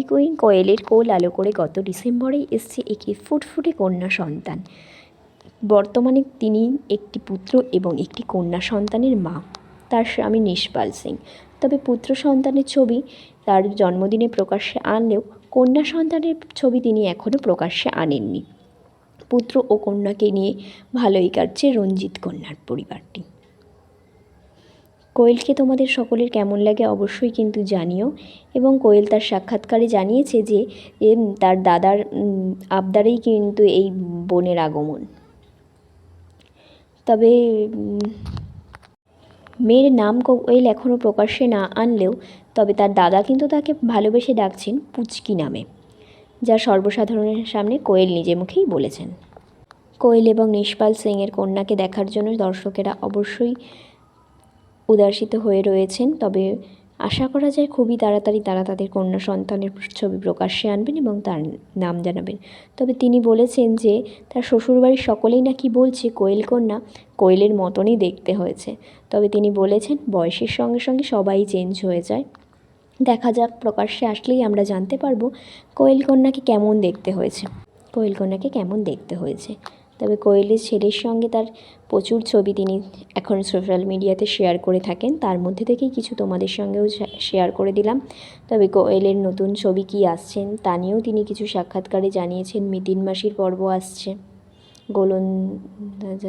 Queen কোয়েলের কোল আলো করে গত ডিসেম্বরেই এসছে একটি ফুটফুটে কন্যা সন্তান। বর্তমানে তিনি একটি পুত্র এবং একটি কন্যা সন্তানের মা, তার স্বামী নিশপাল সিং। তবে পুত্র সন্তানের ছবি তার জন্মদিনে প্রকাশ্যে আনলেও কন্যা সন্তানের ছবি তিনি এখনও প্রকাশ্যে আনেননি। পুত্র ও কন্যাকে নিয়ে ভালোই কাটছে রঞ্জিত কন্যার পরিবারটি। কোয়েলকে তোমাদের সকলের কেমন লাগে অবশ্যই কিন্তু জানিও। এবং কোয়েল তার সাক্ষাৎকারে জানিয়েছে যে তার দাদার আবদারেই কিন্তু এই বোনের আগমন। তবে মেয়ের নাম কোয়েল এখনও প্রকাশ্যে না আনলেও তবে তার দাদা কিন্তু তাকে ভালোবেসে ডাকছেন পুচকি নামে, যা সর্বসাধারণের সামনে কোয়েল নিজে মুখেই বলেছেন। কোয়েল এবং নিশপাল সিংয়ের কন্যাকে দেখার জন্য দর্শকেরা অবশ্যই উদাসিত হয়ে রয়েছেন। তবে আশা করা যায় খুবই তাড়াতাড়ি তারা তাদের কন্যা সন্তানের ছবি প্রকাশ্যে আনবেন এবং তার নাম জানাবেন। তবে তিনি বলেছেন যে তার শ্বশুরবাড়ির সকলেই নাকি বলছে কোয়েল কন্যা কোয়েলের মতনই দেখতে হয়েছে। তবে তিনি বলেছেন বয়সের সঙ্গে সঙ্গে সবাই চেঞ্জ হয়ে যায়, দেখা যাক প্রকাশ্যে আসলেই আমরা জানতে পারবো কোয়েল কন্যাকে কেমন দেখতে হয়েছে। তবে কোয়েলের ছেলের সঙ্গে তার প্রচুর ছবি তিনি এখন সোশ্যাল মিডিয়াতে শেয়ার করে থাকেন, তার মধ্যে থেকেই কিছু তোমাদের সঙ্গেও শেয়ার করে দিলাম। তবে কোয়েলের নতুন ছবি কী আসছেন তা নিয়েও তিনি কিছু সাক্ষাৎকারে জানিয়েছেন। মিতিন মাসির পর্ব আসছে, গোলন্দাজ